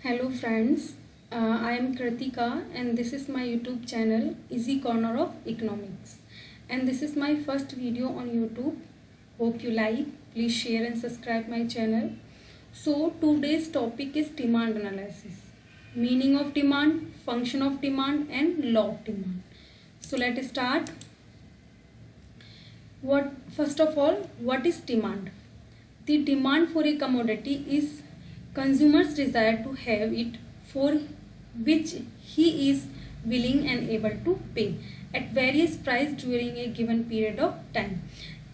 Hello friends, I am Kritika and this is my YouTube channel Easy Corner of Economics, and this is my first video on YouTube. Hope you like. Please share and subscribe my channel. So today's topic is demand analysis, meaning of demand, function of demand and law of demand. So let's start. First of all, what is demand? The demand for a commodity is consumer's desire to have it, for which he is willing and able to pay at various price during a given period of time.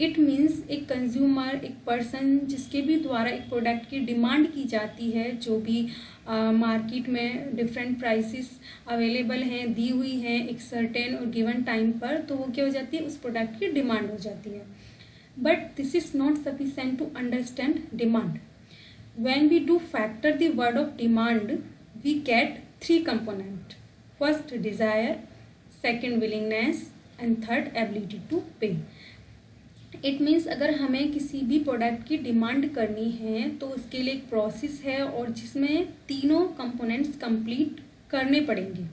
It means एक consumer, एक person जिसके भी द्वारा एक product की demand की जाती है, जो भी मार्केट में डिफरेंट प्राइसेस अवेलेबल हैं, दी हुई हैं एक सर्टेन और गिवन टाइम पर, तो वो क्या हो जाती है, उस प्रोडक्ट की डिमांड हो जाती है. But this is not sufficient to understand demand. When we do factor the word of demand, we get three components. First, desire, second, willingness, and third, ability to pay. It means अगर हमें किसी भी product की demand करनी है तो उसके लिए एक प्रोसेस है और जिसमें तीनों कंपोनेंट्स कंप्लीट करने पड़ेंगे.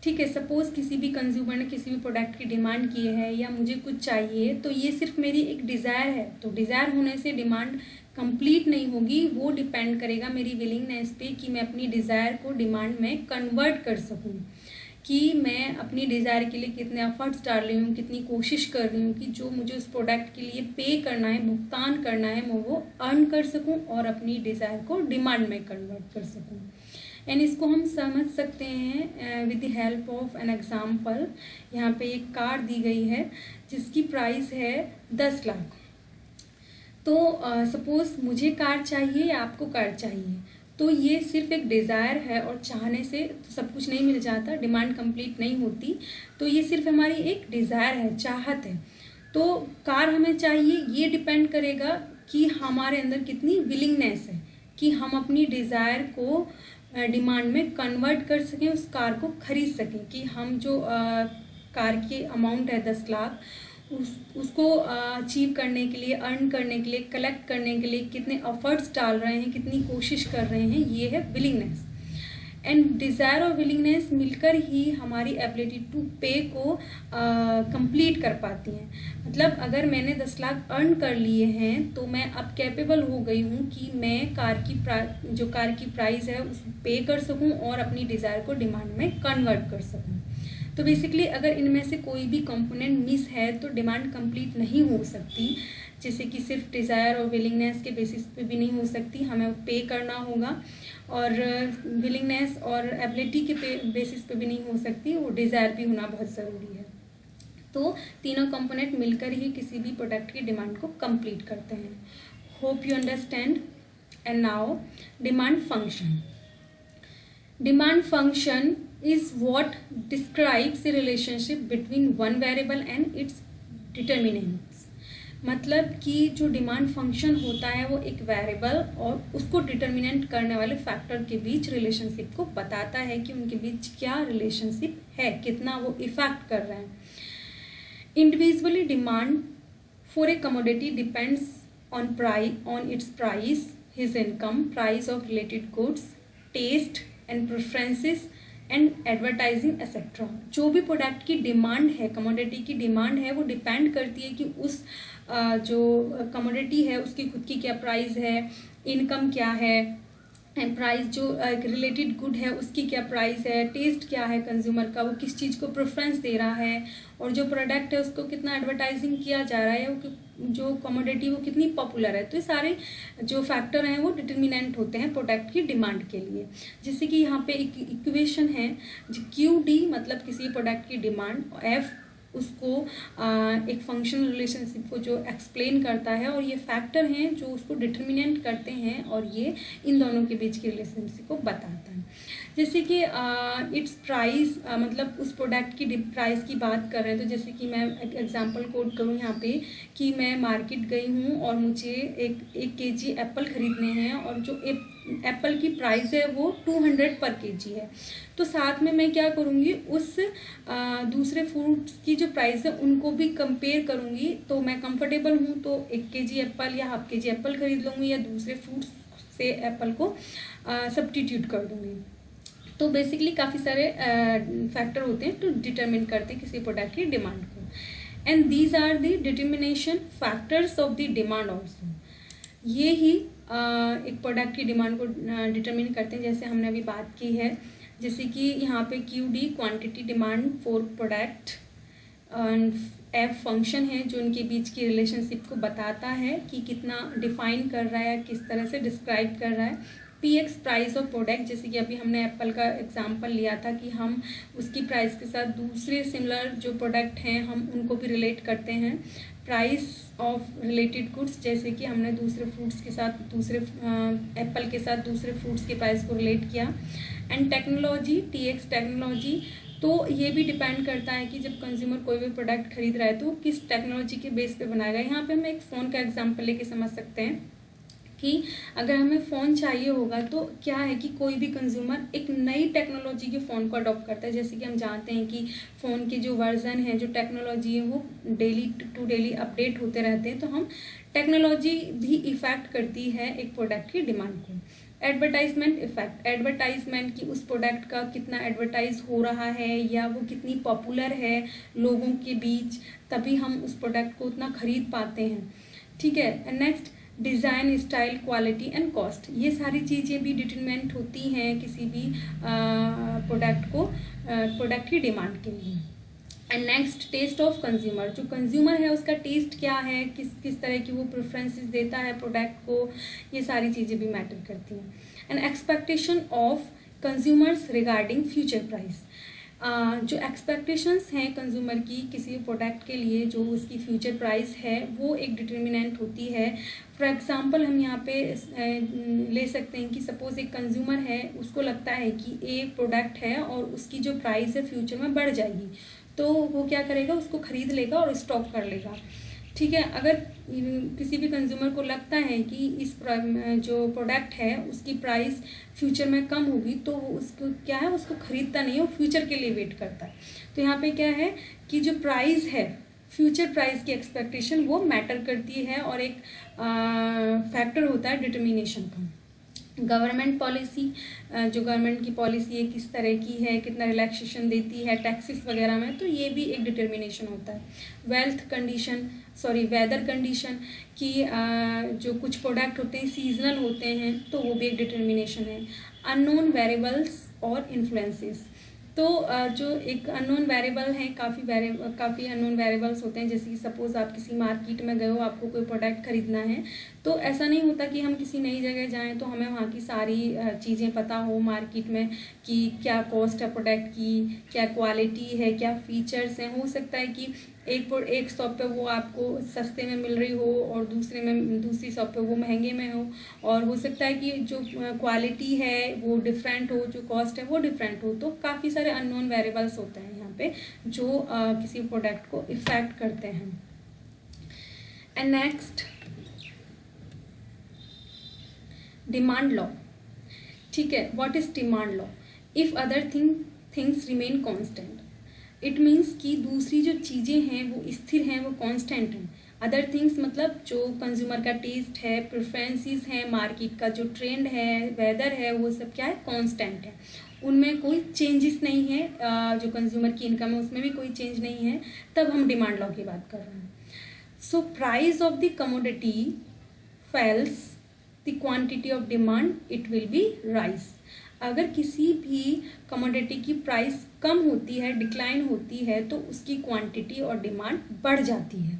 ठीक है, सपोज किसी भी कंज्यूमर ने किसी भी प्रोडक्ट की डिमांड की है या मुझे कुछ चाहिए, तो ये सिर्फ मेरी एक डिज़ायर है. तो डिज़ायर होने से डिमांड कंप्लीट नहीं होगी. वो डिपेंड करेगा मेरी विलिंगनेस पे कि मैं अपनी डिज़ायर को डिमांड में कन्वर्ट कर सकूं, कि मैं अपनी डिज़ायर के लिए कितने एफर्ट्स डाल रही हूँ, कितनी कोशिश कर रही हूँ कि जो मुझे उस प्रोडक्ट के लिए पे करना है, भुगतान करना है, मैं वो अर्न कर सकूँ और अपनी डिज़ायर को डिमांड में कन्वर्ट कर सकूँ. एंड इसको हम समझ सकते हैं with the help of an example. यहाँ पे एक कार दी गई है जिसकी प्राइस है 10 लाख. तो सपोज मुझे कार चाहिए या आपको कार चाहिए, तो ये सिर्फ एक डिज़ायर है और चाहने से तो सब कुछ नहीं मिल जाता, डिमांड कंप्लीट नहीं होती. तो ये सिर्फ हमारी एक डिज़ायर है, चाहत है. तो कार हमें चाहिए, ये डिपेंड करेगा कि हमारे अंदर कितनी विलिंगनेस है कि हम अपनी डिज़ायर को डिमांड में कन्वर्ट कर सकें, उस कार को खरीद सकें. कि हम जो कार की अमाउंट है 10 लाख, उसको अचीव करने के लिए, अर्न करने के लिए, कलेक्ट करने के लिए कितने एफर्ट्स डाल रहे हैं, कितनी कोशिश कर रहे हैं, ये है विलिंगनेस. एंड डिज़ायर और विलिंगनेस मिलकर ही हमारी एबिलिटी टू पे को कंप्लीट कर पाती हैं. मतलब अगर मैंने 10 लाख अर्न कर लिए हैं तो मैं अब कैपेबल हो गई हूँ कि मैं जो कार की प्राइस है उस पे कर सकूँ और अपनी डिज़ायर को डिमांड में कन्वर्ट कर सकूँ. तो बेसिकली अगर इनमें से कोई भी कंपोनेंट मिस है तो डिमांड कंप्लीट नहीं हो सकती. जैसे कि सिर्फ डिज़ायर और विलिंगनेस के बेसिस पे भी नहीं हो सकती, हमें पे करना होगा. और विलिंगनेस और एबिलिटी के बेसिस पे भी नहीं हो सकती, वो डिज़ायर भी होना बहुत ज़रूरी है. तो तीनों कंपोनेंट मिलकर ही किसी भी प्रोडक्ट की डिमांड को कंप्लीट करते हैं. Hope you understand. And now demand function. Demand function is what describes a relationship between one variable and its determinants. मतलब कि जो डिमांड फंक्शन होता है वो एक वेरिएबल और उसको डिटर्मिनेंट करने वाले फैक्टर के बीच रिलेशनशिप को बताता है कि उनके बीच क्या रिलेशनशिप है, कितना वो इफेक्ट कर रहे हैं. Individually demand for a commodity depends on its price, his income, price of related goods, taste and preferences and advertising etcetera. जो भी प्रोडक्ट की डिमांड है, कमोडिटी की डिमांड है, वो डिपेंड करती है कि उस जो कमोडिटी है उसकी खुद की क्या प्राइस है, इनकम क्या है, एंड प्राइस जो रिलेटेड गुड है उसकी क्या प्राइस है, टेस्ट क्या है कंज्यूमर का, वो किस चीज़ को प्रेफरेंस दे रहा है, और जो प्रोडक्ट है उसको कितना एडवर्टाइजिंग किया जा रहा है, वो जो कमोडिटी वो कितनी पॉपुलर है. तो ये सारे जो फैक्टर हैं वो डिटर्मिनेंट होते हैं प्रोडक्ट की डिमांड के लिए. जैसे कि यहाँ पे एक इक्वेशन है QD, मतलब किसी प्रोडक्ट की डिमांड, F उसको एक फंक्शनल रिलेशनशिप को जो एक्सप्लेन करता है, और ये फैक्टर हैं जो उसको डिटर्मिनेंट करते हैं और ये इन दोनों के बीच की रिलेशनशिप को बताता है. जैसे कि इट्स प्राइस, मतलब उस प्रोडक्ट की प्राइस की बात कर रहे हैं. तो जैसे कि मैं एक एग्जांपल कोट करूँ यहाँ पे कि मैं मार्केट गई हूँ और मुझे एक केजी एप्पल ख़रीदने हैं और जो एप्पल की प्राइस है वो 200 पर केजी है. तो साथ में मैं क्या करूँगी, उस दूसरे फ्रूट्स की जो प्राइस है उनको भी कंपेयर करूँगी. तो मैं कंफर्टेबल हूँ तो 1 केजी एप्पल या हाफ केजी एप्पल खरीद लूँगी या दूसरे फ्रूट्स से एप्पल को सब्स्टिट्यूट कर दूँगी। तो बेसिकली काफ़ी सारे फैक्टर होते हैं तो डिटरमिन करते हैं किसी प्रोडक्ट की डिमांड को, and these are the determination factors of the demand also. ये ही एक प्रोडक्ट की डिमांड को डिटरमिन करते हैं, जैसे हमने अभी बात की है, जैसे कि यहाँ पे QD quantity demand for product, F function है जो उनके बीच की रिलेशनशिप को बताता है कि कितना डिफाइन कर रहा है, किस तरह से डिस्क्राइब कर रहा है। PX प्राइस ऑफ प्रोडक्ट, जैसे कि अभी हमने एप्पल का एग्जांपल लिया था कि हम उसकी प्राइस के साथ दूसरे सिमिलर जो प्रोडक्ट हैं हम उनको भी रिलेट करते हैं। प्राइस ऑफ रिलेटेड गुड्स, जैसे कि हमने दूसरे फ्रूट्स के साथ एप्पल के साथ दूसरे फ्रूट्स के प्राइस को रिलेट किया। एंड टेक्नोलॉजी, TX टेक्नोलॉजी, तो ये भी डिपेंड करता है कि जब कंज्यूमर कोई भी प्रोडक्ट खरीद रहा है तो किस टेक्नोलॉजी के बेस पे बनाएगा। यहाँ पे हम एक फ़ोन का एग्जांपल लेके समझ सकते हैं कि अगर हमें फ़ोन चाहिए होगा तो क्या है कि कोई भी कंज्यूमर एक नई टेक्नोलॉजी के फ़ोन को अडॉप्ट करता है। जैसे कि हम जानते हैं कि फ़ोन के जो वर्जन है, जो टेक्नोलॉजी है, वो डेली टू डेली अपडेट होते रहते हैं, तो हम टेक्नोलॉजी भी इफ़ेक्ट करती है एक प्रोडक्ट की डिमांड को। एडवर्टाइजमेंट इफेक्ट, एडवर्टाइजमेंट की उस प्रोडक्ट का कितना एडवर्टाइज हो रहा है या वो कितनी पॉपुलर है लोगों के बीच, तभी हम उस प्रोडक्ट को उतना खरीद पाते हैं। ठीक है। Next, design, style, quality and cost, ये सारी चीज़ें भी डिटरमिनेंट होती हैं किसी भी प्रोडक्ट की डिमांड के लिए। And next, taste of consumer, जो कंज्यूमर है उसका टेस्ट क्या है, किस तरह की वो प्रेफरेंसेस देता है प्रोडक्ट को, ये सारी चीज़ें भी मैटर करती हैं। And expectation of consumers regarding future price, जो एक्सपेक्टेशंस हैं कंज्यूमर की किसी प्रोडक्ट के लिए, जो उसकी फ्यूचर प्राइस है वो एक डिटर्मिनेंट होती है। फॉर एग्जांपल हम यहाँ पे ले सकते हैं कि सपोज़ एक कंज्यूमर है, उसको लगता है कि एक प्रोडक्ट है और उसकी जो प्राइस है फ्यूचर में बढ़ जाएगी, तो वो क्या करेगा, उसको ख़रीद लेगा और स्टॉक कर लेगा। ठीक है। अगर किसी भी कंज्यूमर को लगता है कि इस जो प्रोडक्ट है उसकी प्राइस फ्यूचर में कम होगी, तो वो उसको क्या है, उसको ख़रीदता नहीं है, वो फ्यूचर के लिए वेट करता है। तो यहाँ पे क्या है कि जो प्राइस है, फ्यूचर प्राइस की एक्सपेक्टेशन वो मैटर करती है और एक फैक्टर होता है डिटर्मिनेशन का। गवर्नमेंट पॉलिसी, जो गवर्नमेंट की पॉलिसी है किस तरह की है, कितना रिलैक्सेशन देती है टैक्सेस वगैरह में, तो ये भी एक डिटर्मिनेशन होता है। वेदर कंडीशन की जो कुछ प्रोडक्ट होते हैं सीजनल होते हैं, तो वो भी एक डिटर्मिनेशन है। अननोन वेरिएबल्स और इन्फ्लुएंसेस, तो जो एक अननोन वेरिएबल है, काफ़ी अननोन वेरिएबल्स होते हैं। जैसे कि सपोज़ आप किसी मार्केट में गए हो, आपको कोई प्रोडक्ट खरीदना है, तो ऐसा नहीं होता कि हम किसी नई जगह जाएं तो हमें वहाँ की सारी चीज़ें पता हो मार्केट में कि क्या कॉस्ट है प्रोडक्ट की, क्या क्वालिटी है, क्या फीचर्स हैं। हो सकता है कि एक शॉप पे वो आपको सस्ते में मिल रही हो और दूसरी शॉप पे वो महंगे में हो, और हो सकता है कि जो क्वालिटी है वो डिफरेंट हो, जो कॉस्ट है वो डिफरेंट हो। तो काफ़ी सारे अननोन वेरिएबल्स होते हैं यहाँ पे जो किसी प्रोडक्ट को इफेक्ट करते हैं। And next, demand law. ठीक है। What is demand law? If other things remain constant, it means कि दूसरी जो चीज़ें हैं वो स्थिर हैं, वो कांस्टेंट हैं। अदर थिंग्स मतलब जो कंज्यूमर का टेस्ट है, प्रेफरेंसेस हैं, मार्केट का जो ट्रेंड है, वेदर है, वो सब क्या है, कांस्टेंट है, उनमें कोई चेंजेस नहीं है। जो कंज्यूमर की इनकम है उसमें भी कोई चेंज नहीं है, तब हम डिमांड लॉ की बात कर रहे हैं। So price of the commodity fails the quantity of demand, it will be rise. अगर किसी भी कमोडिटी की प्राइस कम होती है, डिक्लाइन होती है, तो उसकी क्वांटिटी और डिमांड बढ़ जाती है।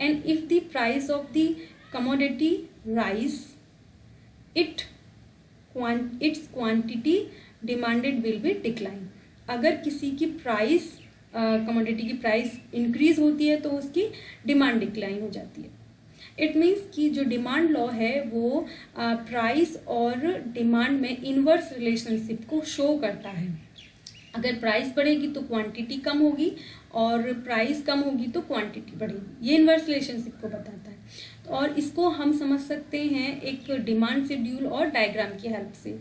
And if the price of the commodity rise, it's quantity demanded will be decline. अगर किसी की प्राइस कमोडिटी की प्राइस इंक्रीज होती है तो उसकी डिमांड डिक्लाइन हो जाती है। इट मीन्स कि जो डिमांड लॉ है वो प्राइस और डिमांड में इनवर्स रिलेशनशिप को शो करता है। अगर प्राइस बढ़ेगी तो क्वांटिटी कम होगी और प्राइस कम होगी तो क्वांटिटी बढ़ेगी, ये इनवर्स रिलेशनशिप को बताता है। और इसको हम समझ सकते हैं एक डिमांड शेड्यूल और डायग्राम की हेल्प से।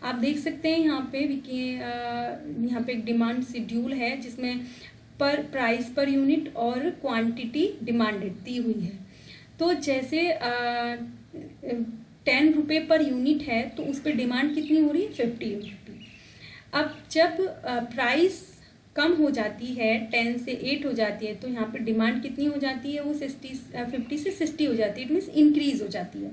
आप देख सकते हैं यहाँ पे एक डिमांड शेड्यूल है जिसमें प्राइस पर यूनिट और क्वांटिटी डिमांडेड दी हुई है। तो जैसे ₹10 पर यूनिट है तो उस पर डिमांड कितनी हो रही है, 50 यूनिट। अब जब प्राइस कम हो जाती है, 10 से 8 हो जाती है, तो यहाँ पर डिमांड कितनी हो जाती है, वो 50 से 60 हो जाती है, इट मीन्स इंक्रीज हो जाती है।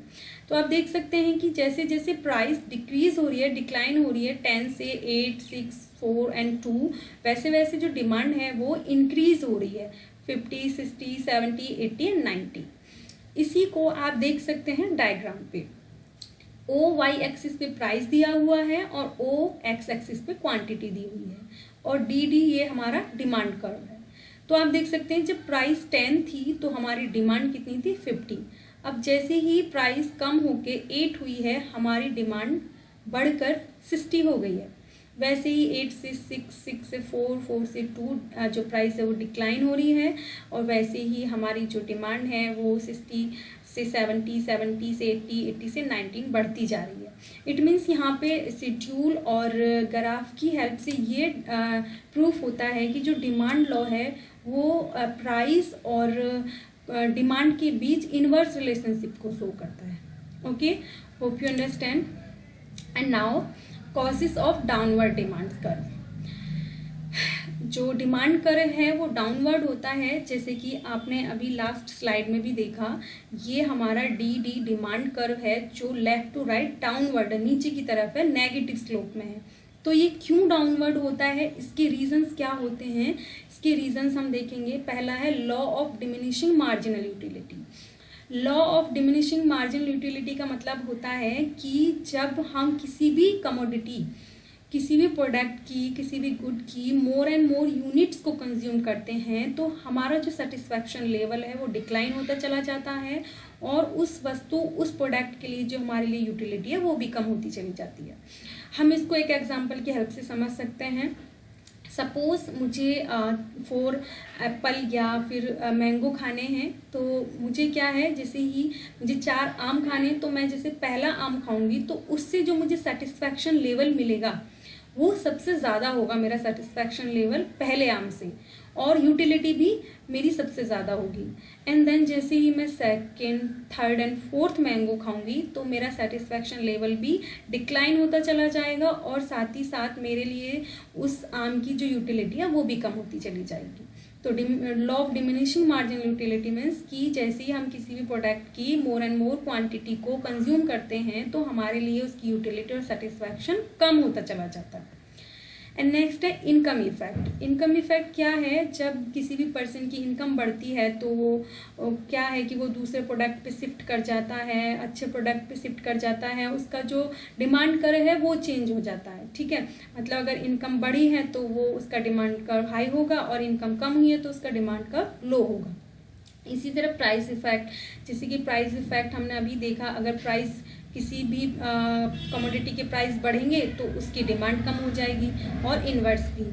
तो आप देख सकते हैं कि जैसे जैसे प्राइस डिक्रीज हो रही है, डिक्लाइन हो रही है 10 से 8, 6, 4 एंड 2, वैसे वैसे जो डिमांड है वो इंक्रीज हो रही है 50, 60, 70, 80 एंड 90। इसी को आप देख सकते हैं डायग्राम पे। ओ वाई एक्सिस पे प्राइस दिया हुआ है और ओ एक्स एक्सिस पे क्वांटिटी दी हुई है, और डी डी ये हमारा डिमांड कर्व है। तो आप देख सकते हैं जब प्राइस 10 थी तो हमारी डिमांड कितनी थी, 50। अब जैसे ही प्राइस कम होके 8 हुई है, हमारी डिमांड बढ़कर 60 हो गई है। वैसे ही 8 से 6, 6 से 4, 4 से 2 जो प्राइस है वो डिक्लाइन हो रही है, और वैसे ही हमारी जो डिमांड है वो 60 से 70, 70 से 80, 80 से 19 बढ़ती जा रही है। इट मीन्स यहाँ पे शेड्यूल और ग्राफ की हेल्प से ये प्रूफ होता है कि जो डिमांड लॉ है वो प्राइस और डिमांड के बीच इनवर्स रिलेशनशिप को शो करता है। Okay, hope you understand. And now causes of downward demand curve. जो डिमांड कर्व है वो डाउनवर्ड होता है, जैसे कि आपने अभी लास्ट स्लाइड में भी देखा, ये हमारा डी डी डिमांड कर्व है जो लेफ्ट टू राइट डाउनवर्ड नीचे की तरफ है, नेगेटिव स्लोप में है। तो ये क्यों डाउनवर्ड होता है, इसके रीजंस क्या होते हैं, इसके रीजंस हम देखेंगे। पहला है law of diminishing marginal utility. Law of diminishing marginal utility का मतलब होता है कि जब हम किसी भी कमोडिटी, किसी भी प्रोडक्ट की, किसी भी गुड की मोर एंड मोर यूनिट्स को कंज्यूम करते हैं तो हमारा जो सेटिस्फैक्शन लेवल है वो डिक्लाइन होता चला जाता है, और उस वस्तु, उस प्रोडक्ट के लिए जो हमारे लिए यूटिलिटी है वो भी कम होती चली जाती है। हम इसको एक एग्जांपल की हेल्प से समझ सकते हैं। सपोज मुझे 4 एप्पल या फिर मैंगो खाने हैं, तो मुझे क्या है, जैसे ही मुझे 4 आम खाने, तो मैं जैसे पहला आम खाऊंगी तो उससे जो मुझे सेटिस्फैक्शन लेवल मिलेगा वो सबसे ज़्यादा होगा, मेरा सेटिस्फैक्शन लेवल पहले आम से, और यूटिलिटी भी मेरी सबसे ज़्यादा होगी। एंड देन जैसे ही मैं second, third and fourth mango खाऊंगी तो मेरा सेटिस्फैक्शन लेवल भी डिक्लाइन होता चला जाएगा, और साथ ही साथ मेरे लिए उस आम की जो यूटिलिटी है वो भी कम होती चली जाएगी। तो law of diminishing marginal utility means कि जैसे ही हम किसी भी प्रोडक्ट की मोर एंड मोर क्वांटिटी को कंज्यूम करते हैं तो हमारे लिए उसकी यूटिलिटी और सेटिस्फैक्शन कम होता चला जाता है। एंड नेक्स्ट है इनकम इफेक्ट। इनकम इफेक्ट क्या है, जब किसी भी पर्सन की इनकम बढ़ती है तो वो क्या है कि वो दूसरे प्रोडक्ट पे शिफ्ट कर जाता है, अच्छे प्रोडक्ट पे शिफ्ट कर जाता है, उसका जो डिमांड कर्व है वो चेंज हो जाता है। ठीक है, मतलब अगर इनकम बढ़ी है तो वो उसका डिमांड कर्व हाई होगा, और इनकम कम हुई है तो उसका डिमांड कर्व लो होगा। इसी तरह प्राइस इफेक्ट, जैसे कि प्राइस इफेक्ट हमने अभी देखा, अगर प्राइस किसी भी कमोडिटी के प्राइस बढ़ेंगे तो उसकी डिमांड कम हो जाएगी, और इन्वर्स भी।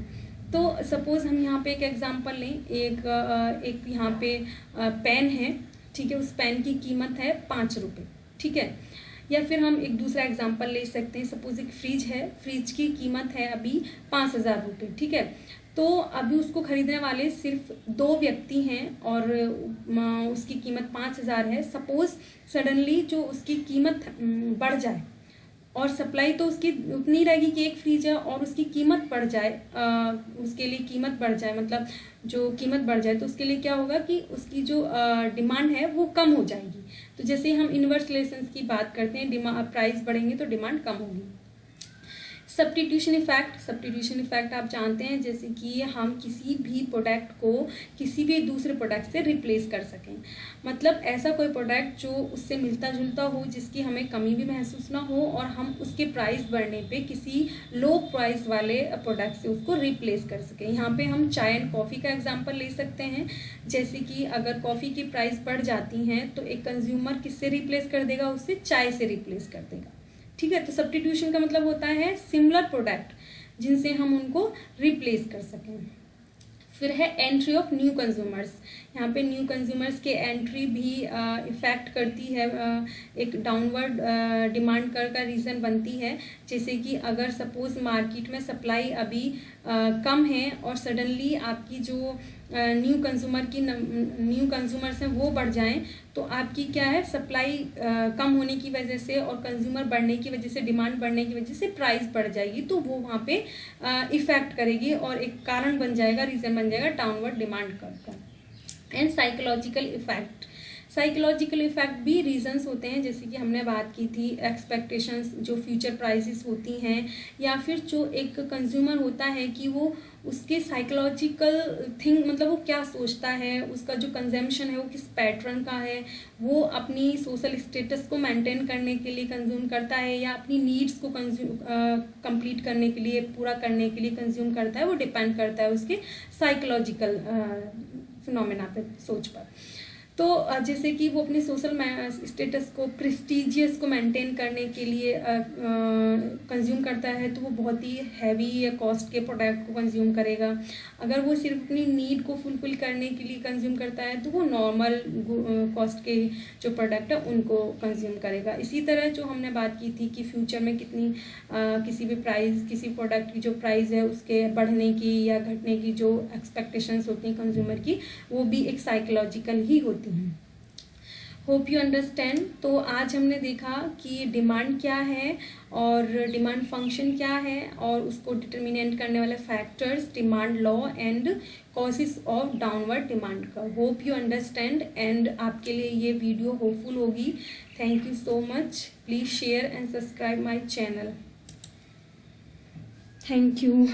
तो सपोज हम यहाँ पे एक एग्जांपल लें, एक यहाँ पे पेन है, ठीक है, उस पेन की कीमत है 5 रुपये, ठीक है। या फिर हम एक दूसरा एग्जांपल ले सकते हैं, सपोज एक फ्रिज है, फ्रिज की कीमत है अभी 5,000 रुपये, ठीक है। तो अभी उसको खरीदने वाले सिर्फ 2 व्यक्ति हैं और उसकी कीमत 5,000 है। सपोज सडनली जो उसकी कीमत बढ़ जाए, और सप्लाई तो उसकी उतनी रहेगी कि एक फ्रिज है, और उसकी कीमत बढ़ जाए, उसके लिए कीमत बढ़ जाए, मतलब जो कीमत बढ़ जाए तो उसके लिए क्या होगा कि उसकी जो डिमांड है वो कम हो जाएगी। तो जैसे हम इनवर्स रिलेशंस की बात करते हैं, प्राइस बढ़ेंगे तो डिमांड कम होगी। सब्स्टिट्यूशन इफेक्ट, सब्स्टिट्यूशन इफेक्ट आप जानते हैं, जैसे कि हम किसी भी प्रोडक्ट को किसी भी दूसरे प्रोडक्ट से रिप्लेस कर सकें, मतलब ऐसा कोई प्रोडक्ट जो उससे मिलता जुलता हो, जिसकी हमें कमी भी महसूस ना हो, और हम उसके प्राइस बढ़ने पे किसी लो प्राइस वाले प्रोडक्ट से उसको रिप्लेस कर सकें। यहाँ पे हम चाय एंड कॉफ़ी का एग्जांपल ले सकते हैं, जैसे कि अगर कॉफ़ी की प्राइस बढ़ जाती हैं तो एक कंज्यूमर किससे रिप्लेस कर देगा, उससे चाय से रिप्लेस कर देगा, ठीक है। तो सब्स्टिट्यूशन का मतलब होता है सिमिलर प्रोडक्ट जिनसे हम उनको रिप्लेस कर सकें। फिर है एंट्री ऑफ न्यू कंज्यूमर्स। यहाँ पे न्यू कंज्यूमर्स के एंट्री भी इफेक्ट करती है, एक डाउनवर्ड डिमांड कर्व का रीज़न बनती है। जैसे कि अगर सपोज मार्केट में सप्लाई अभी कम है और सडनली आपकी जो न्यू कंज्यूमर्स हैं वो बढ़ जाएं, तो आपकी क्या है, सप्लाई कम होने की वजह से और कंज्यूमर बढ़ने की वजह से, डिमांड बढ़ने की वजह से प्राइस बढ़ जाएगी, तो वो वहाँ पे इफ़ेक्ट करेगी और एक कारण बन जाएगा, रीज़न बन जाएगा डाउनवर्ड डिमांड का। एंड साइकोलॉजिकल इफेक्ट भी रीजंस होते हैं, जैसे कि हमने बात की थी एक्सपेक्टेशंस, जो फ्यूचर प्राइसेस होती हैं, या फिर जो एक कंज्यूमर होता है कि वो उसके साइकोलॉजिकल थिंग, मतलब वो क्या सोचता है, उसका जो कंजम्पशन है वो किस पैटर्न का है, वो अपनी सोशल स्टेटस को मेंटेन करने के लिए कंज्यूम करता है या अपनी नीड्स को कंप्लीट करने के लिए, पूरा करने के लिए कंज्यूम करता है, वो डिपेंड करता है उसके साइकोलॉजिकल फिनोमेना पे, सोच पर। तो जैसे कि वो अपने सोशल स्टेटस को, प्रेस्टिजियस को मेंटेन करने के लिए कंज्यूम करता है, तो वो बहुत ही हैवी या कॉस्ट के प्रोडक्ट को कंज्यूम करेगा। अगर वो सिर्फ अपनी नीड को फुलफिल करने के लिए कंज्यूम करता है, तो वो नॉर्मल कॉस्ट के जो प्रोडक्ट है उनको कंज्यूम करेगा। इसी तरह जो हमने बात की थी कि फ्यूचर में कितनी किसी भी प्राइस, किसी प्रोडक्ट की जो प्राइस है उसके बढ़ने की या घटने की जो एक्सपेक्टेशंस होती हैं कंज्यूमर की, वो भी एक साइकोलॉजिकल ही होती। Hope you understand. तो आज हमने देखा कि डिमांड क्या है और डिमांड फंक्शन क्या है और उसको डिटर्मिनेट करने वाले factors, demand law and causes of downward demand का। होप यू अंडरस्टैंड एंड आपके लिए ये वीडियो होपफुल होगी। Thank you so much. Please share and subscribe my channel. Thank you.